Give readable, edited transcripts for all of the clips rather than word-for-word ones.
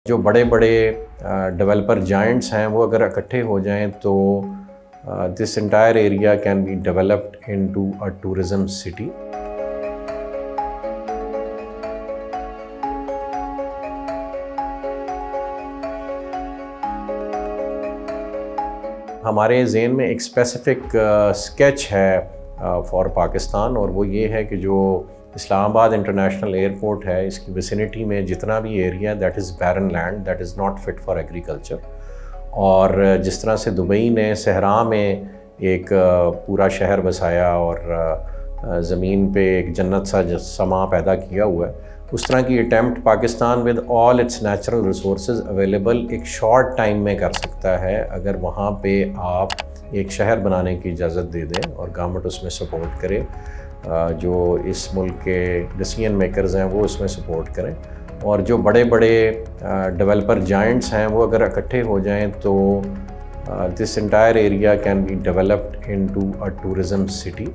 جو بڑے بڑے ڈیولپر جائنٹس ہیں وہ اگر اکٹھے ہو جائیں تو this entire area can be developed into a tourism city. ہمارے ذہن میں ایک اسپیسیفک اسکیچ ہے فار پاکستان، اور وہ یہ ہے کہ جو اسلام آباد انٹرنیشنل ایئرپورٹ ہے اس کی ویسینٹی میں جتنا بھی area that is barren land, that is not fit for agriculture. اور جس طرح سے دبئی نے صحرا میں ایک پورا شہر بسایا اور زمین پہ ایک جنت سا سما پیدا کیا ہوا ہے، اس طرح کی attempt Pakistan with all its natural resources available ایک شارٹ ٹائم میں کر سکتا ہے اگر وہاں پہ آپ ایک شہر بنانے کی اجازت دے دیں اور گورنمنٹ اس میں سپورٹ کرے، جو اس ملک کے ڈیسیژن میکرز ہیں وہ اس میں سپورٹ کریں. اور جو بڑے بڑے ڈیولپر جائنٹس ہیں وہ اگر اکٹھے ہو جائیں تو this entire area can be developed into a tourism city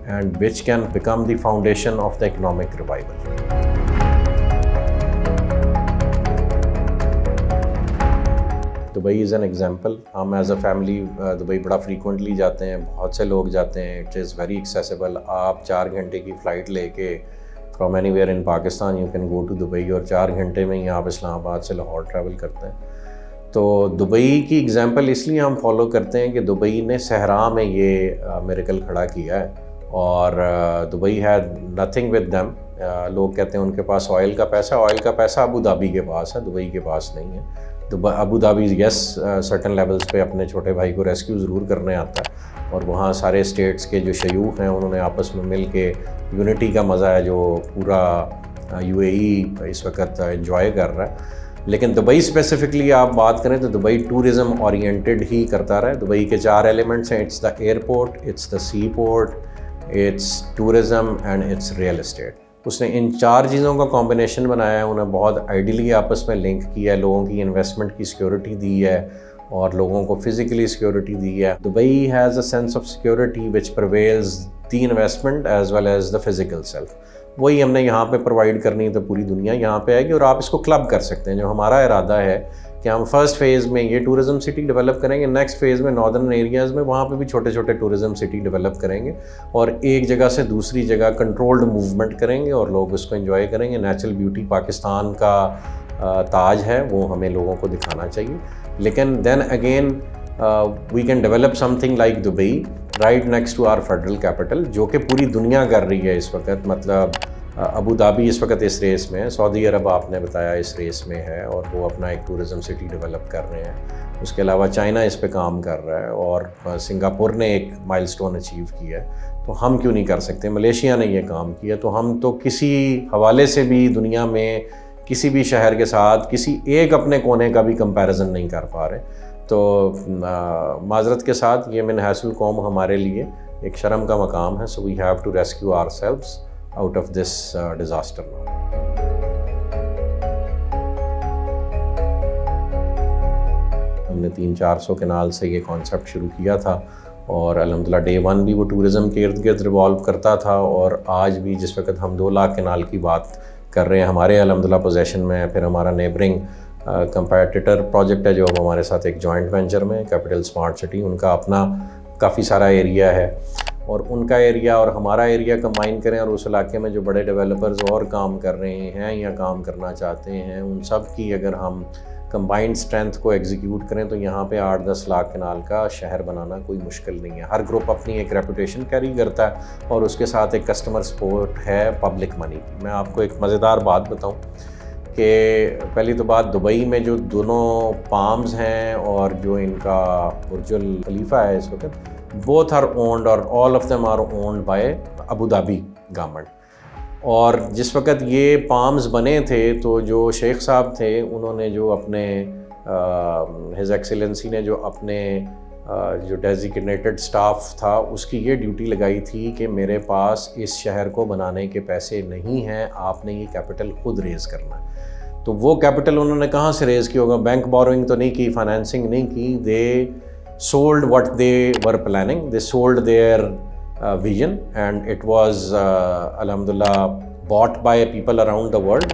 and which can become the foundation of the economic revival. Dubai is an example. ہم ایز اے فیملی دبئی بڑا فریکوینٹلی جاتے ہیں، بہت سے لوگ جاتے ہیں. It is very accessible. آپ 4 گھنٹے کی فلائٹ لے کے from anywhere in Pakistan you can go to Dubai, اور 4 گھنٹے میں ہی آپ اسلام آباد سے لاہور ٹریول کرتے ہیں. تو دبئی کی ایگزامپل اس لیے ہم فالو کرتے ہیں کہ دبئی نے صحرا میں یہ میریکل کھڑا کیا ہے، اور دبئی ہے نتھنگ ود دیم. لوگ کہتے ہیں ان کے پاس آئل کا پیسہ ابو دھابی کے پاس ہے، دبئی کے پاس نہیں ہے. ابو دھابی یس سرٹن لیولز پہ اپنے چھوٹے بھائی کو ریسکیو ضرور کرنے آتا ہے، اور وہاں سارے اسٹیٹس کے جو شیوخ ہیں انہوں نے آپس میں مل کے یونٹی کا مزہ ہے جو پورا UAE اس وقت انجوائے کر رہا ہے. لیکن دبئی اسپیسیفکلی آپ بات کریں تو دبئی ٹورزم اورینٹڈ ہی کرتا رہا ہے. دبئی کے 4 ایلیمنٹس ہیں: it's the airport, it's the sea port, it's tourism and it's real estate. اس نے ان 4 چیزوں کا کمبینیشن بنایا ہے، انہیں بہت آئیڈیلی آپس میں لنک کیا ہے، لوگوں کی انویسٹمنٹ کی سیکیورٹی دی ہے اور لوگوں کو فزیکلی سیکیورٹی دی ہے. Dubai has a sense of security which prevails the investment as well as the physical self. وہی ہم نے یہاں پہ پرووائڈ کرنی ہے تو پوری دنیا یہاں پہ آئے گی، اور آپ اس کو کلب کر سکتے ہیں. جو ہمارا ارادہ ہے کہ ہم فرسٹ فیز میں یہ ٹورزم سٹی ڈیولپ کریں گے، نیکسٹ فیز میں ناردرن ایریاز میں وہاں پہ بھی چھوٹے چھوٹے ٹورزم سٹی ڈیولپ کریں گے، اور ایک جگہ سے دوسری جگہ کنٹرولڈ موومنٹ کریں گے اور لوگ اس کو انجوائے کریں گے. نیچرل بیوٹی پاکستان کا تاج ہے، وہ ہمیں لوگوں کو دکھانا چاہیے. لیکن then again we can develop something like Dubai right next to our federal capital, جو کہ پوری دنیا کر رہی ہے اس وقت. مطلب ابو دھابی اس وقت اس ریس میں ہے، سعودی عرب آپ نے بتایا اس ریس میں ہے، اور وہ اپنا ایک ٹورزم سٹی ڈیولپ کر رہے ہیں. اس کے علاوہ چائنا اس پہ کام کر رہا ہے، اور سنگاپور نے ایک مائل سٹون اچیو کیا ہے. تو ہم کیوں نہیں کر سکتے؟ ملیشیا نے یہ کام کیا. تو ہم تو کسی حوالے سے بھی دنیا میں کسی بھی شہر کے ساتھ کسی ایک اپنے کونے کا بھی کمپیریزن نہیں کر پا رہے. تو معذرت کے ساتھ یہ من حیث القوم ہمارے لیے ایک شرم کا مقام ہے. So we have to rescue ourselves out of this disaster now. ہم نے 300-400 کنال سے یہ کانسیپٹ شروع کیا تھا، اور الحمدللہ ڈے 1 بھی وہ ٹورزم کے ارد گرد ریوالو کرتا تھا، اور آج بھی جس وقت ہم 2 لاکھ کنال کی بات کر رہے ہیں ہمارے الحمدللہ پوزیشن میں ہے. پھر ہمارا نیبرنگ کمپیٹیٹر پروجیکٹ ہے جو ہمارے ساتھ ایک جوائنٹ وینچر میں کیپٹل اسمارٹ سٹی، ان کا اپنا کافی سارا ایریا ہے، اور ان کا ایریا اور ہمارا ایریا کمبائن کریں، اور اس علاقے میں جو بڑے ڈیولپرز اور کام کر رہے ہیں یا کام کرنا چاہتے ہیں ان سب کی اگر ہم کمبائنڈ اسٹرینتھ کو ایگزیکیوٹ کریں تو یہاں پہ 8-10 لاکھ کنال کا شہر بنانا کوئی مشکل نہیں ہے. ہر گروپ اپنی ایک ریپوٹیشن کیری کرتا ہے، اور اس کے ساتھ ایک کسٹمر سپورٹ ہے پبلک منی کی. میں آپ کو ایک مزیدار بات بتاؤں کہ پہلی تو بات، دبئی میں جو دونوں پامز ہیں اور جو ان کا برج خلیفہ ہے اس وقت، both are owned or all of them are owned by Abu Dhabi government. اور جس وقت یہ پامز بنے تھے تو جو شیخ صاحب تھے انہوں نے جو اپنے ہز ایکسیلنسی نے جو اپنے جو ڈیزیگنیٹڈ سٹاف تھا اس کی یہ ڈیوٹی لگائی تھی کہ میرے پاس اس شہر کو بنانے کے پیسے نہیں ہیں، آپ نے یہ کیپٹل خود ریز کرنا ہے. تو وہ کیپٹل انہوں نے کہاں سے ریز کیا ہوگا؟ بینک بوروئنگ تو نہیں کی، فائنینسنگ نہیں کی. دے sold what they were planning, they sold their vision, and it was alhamdulillah bought by people around the world.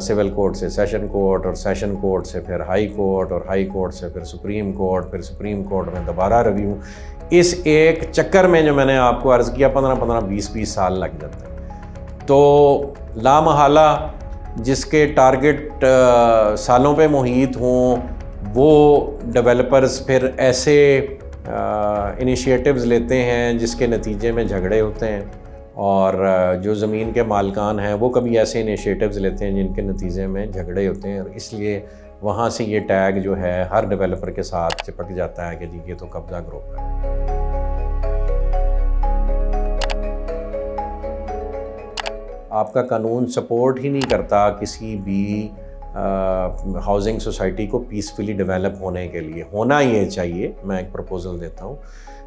Civil court سے سیشن کورٹ اور سیشن کورٹ سے پھر ہائی کورٹ اور ہائی کورٹ سے پھر سپریم کورٹ، پھر supreme court میں دوبارہ ریویو. اس ایک چکر میں جو میں نے آپ کو عرض کیا 15-20 سال لگ جاتے ہیں. تو لامحالہ جس کے ٹارگٹ سالوں پہ محیط ہوں وہ ڈیولپرز پھر ایسے انیشیٹوز لیتے ہیں جس کے نتیجے میں جھگڑے ہوتے ہیں، اور جو زمین کے مالکان ہیں وہ کبھی ایسے انیشیٹوز لیتے ہیں جن کے نتیجے میں جھگڑے ہوتے ہیں، اور اس لیے وہاں سے یہ ٹیگ جو ہے ہر ڈیولپر کے ساتھ چپک جاتا ہے کہ جی یہ تو قبضہ گروپ ہے. آپ کا قانون سپورٹ ہی نہیں کرتا کسی بھی ہاؤسنگ سوسائٹی کو پیسفلی ڈیولپ ہونے کے لیے. ہونا یہ چاہیے، میں ایک پروپوزل دیتا ہوں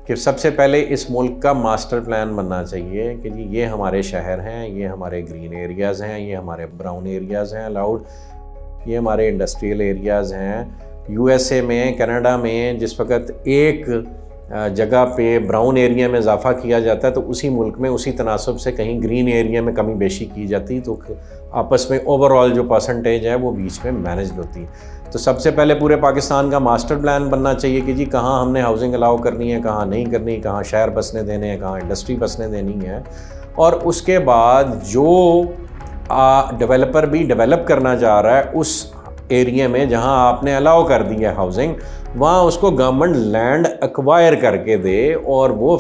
کہ سب سے پہلے اس ملک کا ماسٹر پلان بننا چاہیے کہ جی یہ ہمارے شہر ہیں، یہ ہمارے گرین ایریاز ہیں، یہ ہمارے براؤن ایریاز ہیں الاؤڈ، یہ ہمارے انڈسٹریل ایریاز ہیں. یو ایس اے میں، کینیڈا میں جس وقت ایک جگہ پہ براؤن ایریا میں اضافہ کیا جاتا ہے تو اسی ملک میں اسی تناسب سے کہیں گرین ایریا میں کمی بیشی کی جاتی، تو آپس میں اوور آل جو پرسنٹیج ہے وہ بیچ میں مینجڈ ہوتی. تو سب سے پہلے پورے پاکستان کا ماسٹر پلان بننا چاہیے کہ جی کہاں ہم نے ہاؤسنگ الاؤ کرنی ہے، کہاں نہیں کرنی، کہاں شہر بسنے دینے ہیں، کہاں انڈسٹری بسنے دینی ہے. اور اس کے بعد جو ڈیولپر بھی ڈیولپ کرنا چاہ رہا ہے اس ایریا میں جہاں آپ نے الاؤ کر دی ہے ہاؤسنگ، وہاں اس کو گورنمنٹ لینڈ ایکوائر کر کے دے، اور وہ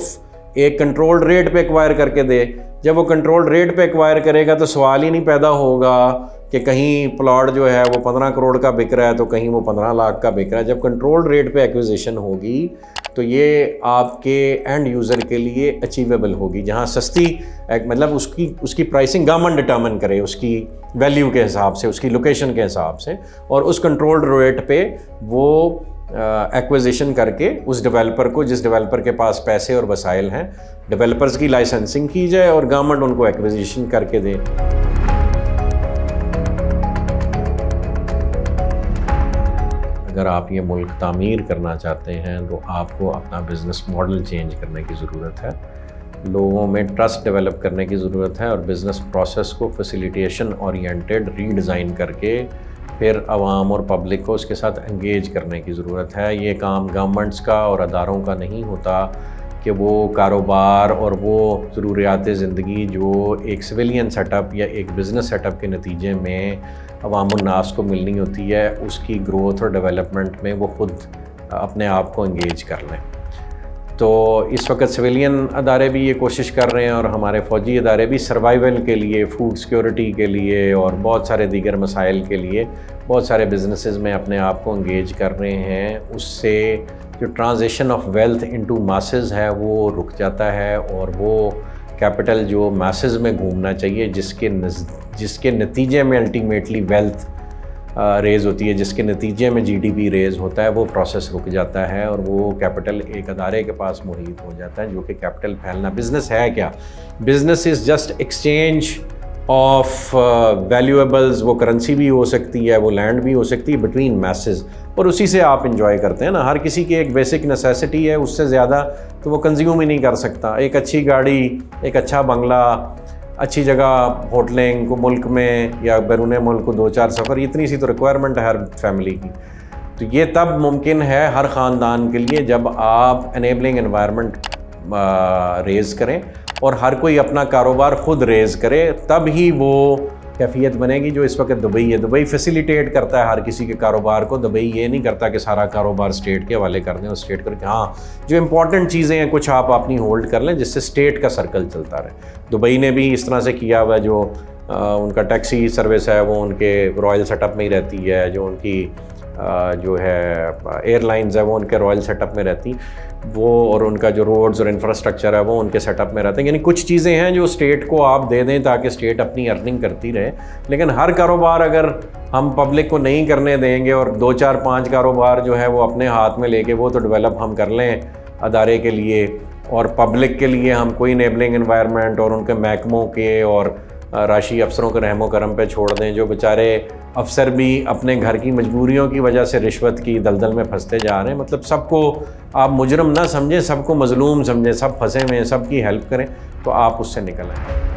ایک کنٹرول ریٹ پہ ایکوائر کر کے دے. جب وہ کنٹرول ریٹ پہ ایکوائر کرے گا تو سوال ہی نہیں پیدا ہوگا کہ کہیں پلاٹ جو ہے وہ 15 کروڑ کا بک رہا ہے تو کہیں وہ 15 لاکھ کا بک رہا ہے. جب کنٹرول ریٹ پہ ایکویزیشن ہوگی تو یہ آپ کے اینڈ یوزر کے لیے اچیویبل ہوگی، جہاں سستی مطلب اس کی پرائسنگ گورنمنٹ ڈٹرمن کرے اس کی ویلیو کے حساب سے، اس کی لوکیشن کے حساب سے، اور اس کنٹرول ریٹ پہ وہ ایکویزیشن کر کے اس ڈیولپر کو، جس ڈیولپر کے پاس پیسے اور وسائل ہیں، ڈیولپرز کی لائسنسنگ کی جائے اور گورنمنٹ ان کو ایکویزیشن کر کے دے. اگر آپ یہ ملک تعمیر کرنا چاہتے ہیں تو آپ کو اپنا بزنس ماڈل چینج کرنے کی ضرورت ہے، لوگوں میں ٹرسٹ ڈیولپ کرنے کی ضرورت ہے، اور بزنس پروسیس کو فیسیلیٹیشن اورینٹیڈ ری ڈیزائن کر کے پھر عوام اور پبلک کو اس کے ساتھ انگیج کرنے کی ضرورت ہے. یہ کام گورنمنٹس کا اور اداروں کا نہیں ہوتا کہ وہ کاروبار اور وہ ضروریات زندگی جو ایک سویلین سیٹ اپ یا ایک بزنس سیٹ اپ کے نتیجے میں عوام الناس کو ملنی ہوتی ہے، اس کی گروتھ اور ڈیولپمنٹ میں وہ خود اپنے آپ کو انگیج کر لیں. تو اس وقت سویلین ادارے بھی یہ کوشش کر رہے ہیں، اور ہمارے فوجی ادارے بھی سروائیول کے لیے، فوڈ سیکیورٹی کے لیے اور بہت سارے دیگر مسائل کے لیے بہت سارے بزنسز میں اپنے آپ کو انگیج کر رہے ہیں. اس سے جو transition of wealth into masses ہے وہ رک جاتا ہے، اور وہ کیپٹل جو ماسز میں گھومنا چاہیے، جس کے نتیجے میں الٹیمیٹلی ویلتھ ریز ہوتی ہے، جس کے نتیجے میں جی ڈی پی ریز ہوتا ہے، وہ پروسیس رک جاتا ہے، اور وہ کیپٹل ایک ادارے کے پاس محیط ہو جاتا ہے. جو کہ کیپٹل پھیلنا، بزنس ہے کیا؟ Business is just exchange of valuables. وہ کرنسی بھی ہو سکتی ہے، وہ لینڈ بھی ہو سکتی ہے بٹوین میسز، اور اسی سے آپ انجوائے کرتے ہیں نا. ہر کسی کی ایک بیسک نیسیسٹی ہے، اس سے زیادہ تو وہ کنزیوم ہی نہیں کر سکتا. ایک اچھی گاڑی، ایک اچھا بنگلہ، اچھی جگہ ہوٹلنگ کو ملک میں یا بیرون ملک کو 2-4 سفر، اتنی سی تو ریکوائرمنٹ ہے ہر فیملی کی. تو یہ تب ممکن ہے ہر خاندان کے لیے جب آپ انیبلنگ انوائرمنٹ ریز کریں اور ہر کوئی اپنا کاروبار خود ریز کرے، تب ہی وہ کیفیت بنے گی جو اس وقت دبئی ہے. دبئی فیسیلیٹیٹ کرتا ہے ہر کسی کے کاروبار کو. دبئی یہ نہیں کرتا کہ سارا کاروبار اسٹیٹ کے حوالے کر دیں، اور اسٹیٹ کر کے ہاں جو امپورٹنٹ چیزیں ہیں کچھ آپ اپنی ہولڈ کر لیں جس سے اسٹیٹ کا سرکل چلتا رہے. دبئی نے بھی اس طرح سے کیا ہوا ہے، جو ان کا ٹیکسی سروس ہے وہ ان کے رائل سیٹ اپ میں ہی رہتی ہے، جو ان کی جو ہے ایئر لائنز ہے وہ ان کے رائل سیٹ اپ میں رہتی وہ، اور ان کا جو روڈز اور انفراسٹرکچر ہے وہ ان کے سیٹ اپ میں رہتے ہیں. یعنی کچھ چیزیں ہیں جو اسٹیٹ کو آپ دے دیں تاکہ اسٹیٹ اپنی ارننگ کرتی رہے. لیکن ہر کاروبار اگر ہم پبلک کو نہیں کرنے دیں گے، اور 2-4-5 کاروبار جو ہے وہ اپنے ہاتھ میں لے کے وہ تو ڈیولپ ہم کر لیں ادارے کے لیے، اور پبلک کے لیے ہم کوئی انیبلنگ انوائرمنٹ اور ان کے محکموں کے اور راشی افسروں کے رحم و کرم پہ چھوڑ دیں، جو بیچارے افسر بھی اپنے گھر کی مجبوریوں کی وجہ سے رشوت کی دلدل میں پھنستے جا رہے ہیں. مطلب سب کو آپ مجرم نہ سمجھیں، سب کو مظلوم سمجھیں، سب پھنسے ہوئے ہیں، سب کی ہیلپ کریں تو آپ اس سے نکل آئیں.